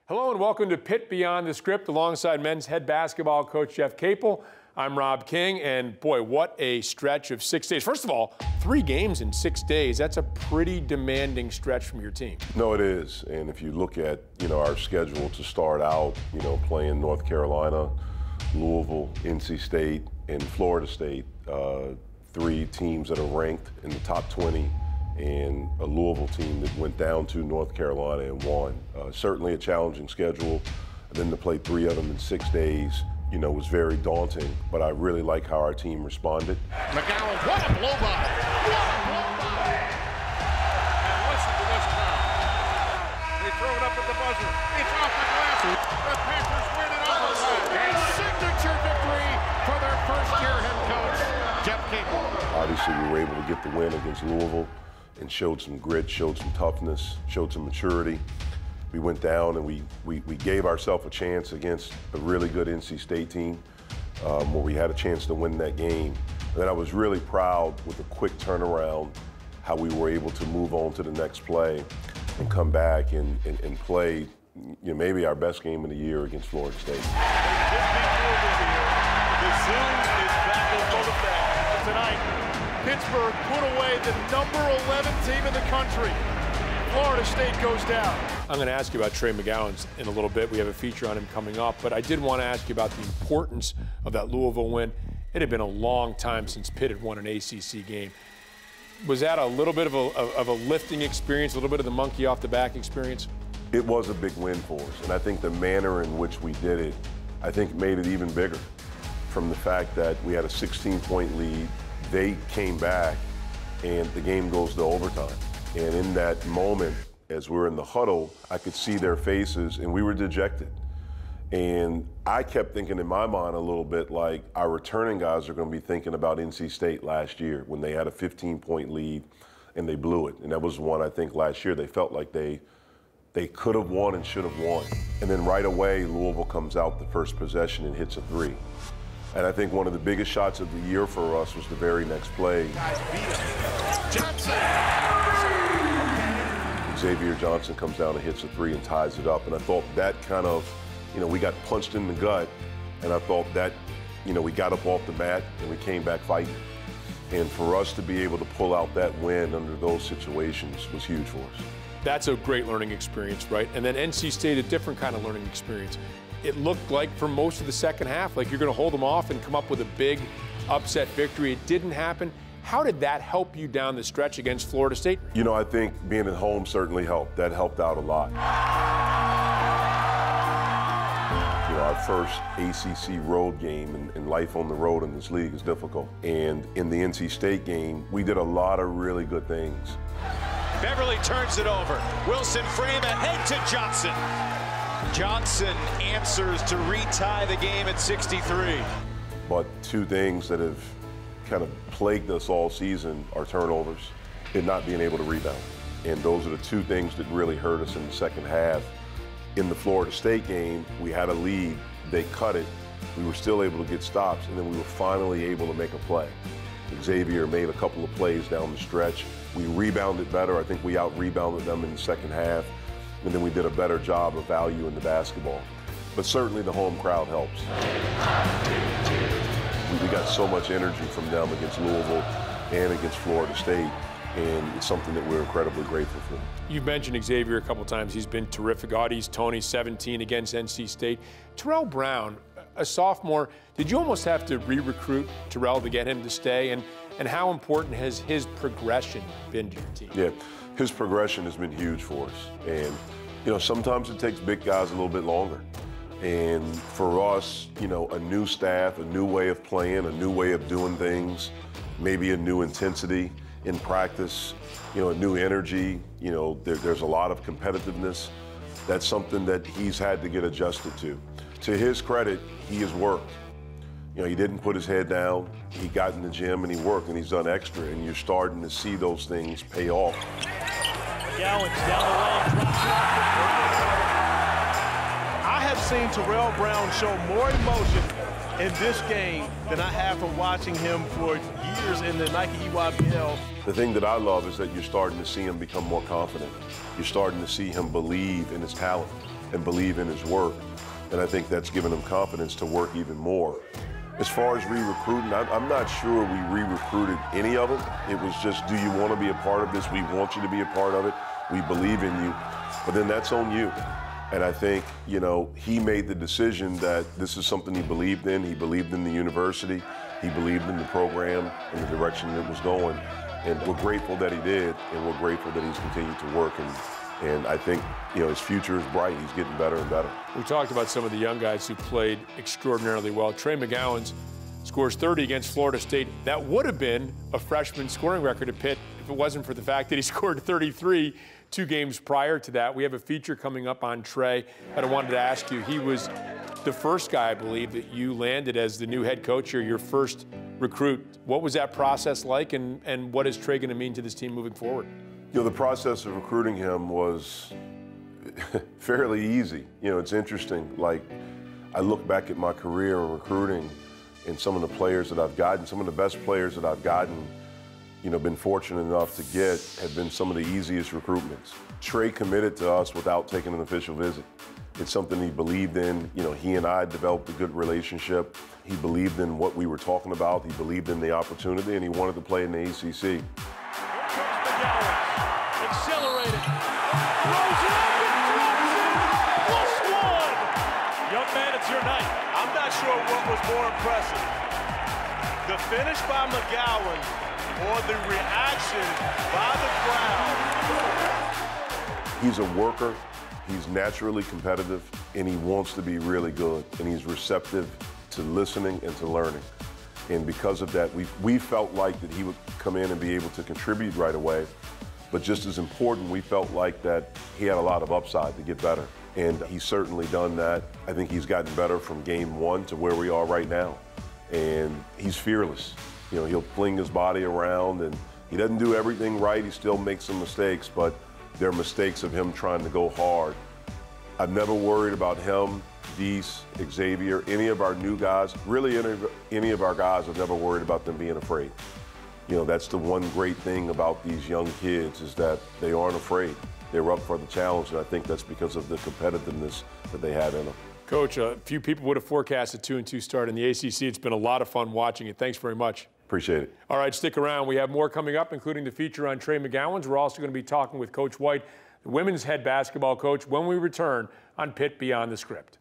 Hello and welcome to Pitt Beyond the Script alongside men's head basketball coach Jeff Capel. I'm Rob King, and boy, what a stretch of 6 days. First of all, 3 games in 6 days. That's a pretty demanding stretch from your team. No, it is. And if you look at, our schedule to start out, playing North Carolina, Louisville, NC State, and Florida State, 3 teams that are ranked in the top 20, and a Louisville team that went down to North Carolina and won. Certainly a challenging schedule. And then to play 3 of them in 6 days, was very daunting. But I really like how our team responded. McGowan, what a blow by! What a blow by! And listen to this crowd. They throw it up at the buzzer. It's off the glass. The Panthers win it overtime. A signature victory for their first-year head coach, Jeff Capel. Obviously, we were able to get the win against Louisville and showed some grit, showed some toughness, showed some maturity. We went down and we gave ourselves a chance against a really good NC State team where we had a chance to win that game. And then I was really proud with a quick turnaround, how we were able to move on to the next play and come back and play maybe our best game of the year against Florida State. The Zoo is back in full effect tonight. Pittsburgh put away the number 11 team in the country. Florida State goes down. I'm going to ask you about Trae McGowan in a little bit. We have a feature on him coming up, but I did want to ask you about the importance of that Louisville win. It had been a long time since Pitt had won an ACC game. Was that a little bit of a lifting experience, a little bit of the monkey off the back experience? It was a big win for us, and I think the manner in which we did it, I think made it even bigger. From the fact that we had a 16-point lead, they came back, and the game goes to overtime. And in that moment, as we were in the huddle, I could see their faces, and we were dejected. And I kept thinking in my mind a little bit like our returning guys are going to be thinking about NC State last year when they had a 15-point lead and they blew it. And that was one, I think, last year they felt like they could have won and should have won. And then right away, Louisville comes out the first possession and hits a 3. And I think one of the biggest shots of the year for us was the very next play. Xavier Johnson comes down and hits a 3 and ties it up. And I thought that kind of, we got punched in the gut. And I thought that, we got up off the mat and we came back fighting. And for us to be able to pull out that win under those situations was huge for us. That's a great learning experience, right? And then NC State, a different kind of learning experience. It looked like for most of the second half, like you're going to hold them off and come up with a big upset victory. It didn't happen. How did that help you down the stretch against Florida State? I think being at home certainly helped. That helped out a lot. Our first ACC road game and life on the road in this league is difficult. And in the NC State game, we did a lot of really good things. Beverly turns it over. Wilson frame ahead to Johnson. Johnson answers to retie the game at 63. But 2 things that have kind of plagued us all season are turnovers and not being able to rebound. And those are the 2 things that really hurt us in the second half. In the Florida State game, we had a lead. They cut it. We were still able to get stops, and then we were finally able to make a play. Xavier made a couple of plays down the stretch. We rebounded better. I think we out-rebounded them in the second half. And then we did a better job of value in the basketball. But certainly the home crowd helps. We got so much energy from them against Louisville and against Florida State, and it's something that we're incredibly grateful for. You've mentioned Xavier a couple times. He's been terrific. Audie's Tony, 17 against NC State. Terrell Brown, a sophomore, did you almost have to re-recruit Terrell to get him to stay? And how important has his progression been to your team? Yeah, his progression has been huge for us. And, sometimes it takes big guys a little bit longer. And for us, a new staff, a new way of playing, a new way of doing things, maybe a new intensity in practice, a new energy, there's a lot of competitiveness. That's something that he's had to get adjusted to. To his credit, he has worked. He didn't put his head down. He got in the gym and he worked and he's done extra, and you're starting to see those things pay off. McGowan's down the lane. I have seen Terrell Brown show more emotion in this game than I have from watching him for years in the Nike EYBL. The thing that I love is that you're starting to see him become more confident. You're starting to see him believe in his talent. and believe in his work. And I think that's given him confidence to work even more. As far as re-recruiting, I'm not sure we re-recruited any of them. It was just, do you want to be a part of this? We want you to be a part of it. We believe in you. But then that's on you. And I think, you know, he made the decision that this is something he believed in. He believed in the university. He believed in the program and the direction it was going. And we're grateful that he did, and we're grateful that he's continued to work. And I think, you know, his future is bright. He's getting better and better. We talked about some of the young guys who played extraordinarily well. Trae McGowan scores 30 against Florida State. That would have been a freshman scoring record at Pitt if it wasn't for the fact that he scored 33 2 games prior to that. We have a feature coming up on Trae that I wanted to ask you. He was the first guy, I believe, that you landed as the new head coach or your first recruit. What was that process like, and what is Trae going to mean to this team moving forward? You know, the process of recruiting him was fairly easy. You know, it's interesting. Like, I look back at my career in recruiting and some of the players that I've gotten, some of the best players that I've gotten, you know, been fortunate enough to get have been some of the easiest recruitments. Trae committed to us without taking an official visit. It's something he believed in. You know, he and I developed a good relationship. He believed in what we were talking about. He believed in the opportunity, and he wanted to play in the ACC. Accelerated. Throws it up and drops it. Plus one. Young man, it's your night. I'm not sure what was more impressive. The finish by McGowan or the reaction by the crowd. He's a worker. He's naturally competitive, and he wants to be really good, and he's receptive to listening and to learning. And because of that, we felt like that he would come in and be able to contribute right away. But just as important, we felt like that he had a lot of upside to get better. And he's certainly done that. I think he's gotten better from game one to where we are right now. And he's fearless. You know, he'll fling his body around, and he doesn't do everything right. He still makes some mistakes, but they're mistakes of him trying to go hard. I've never worried about him, Deese, Xavier, any of our new guys. Really, any of our guys, I've never worried about them being afraid. You know, that's the one great thing about these young kids is that they aren't afraid. They're up for the challenge, and I think that's because of the competitiveness that they have in them. Coach, a few people would have forecast a 2-2 start in the ACC. It's been a lot of fun watching it. Thanks very much. Appreciate it. All right, stick around. We have more coming up, including the feature on Trae McGowan. We're also going to be talking with Coach White, the women's head basketball coach, when we return on Pitt Beyond the Script.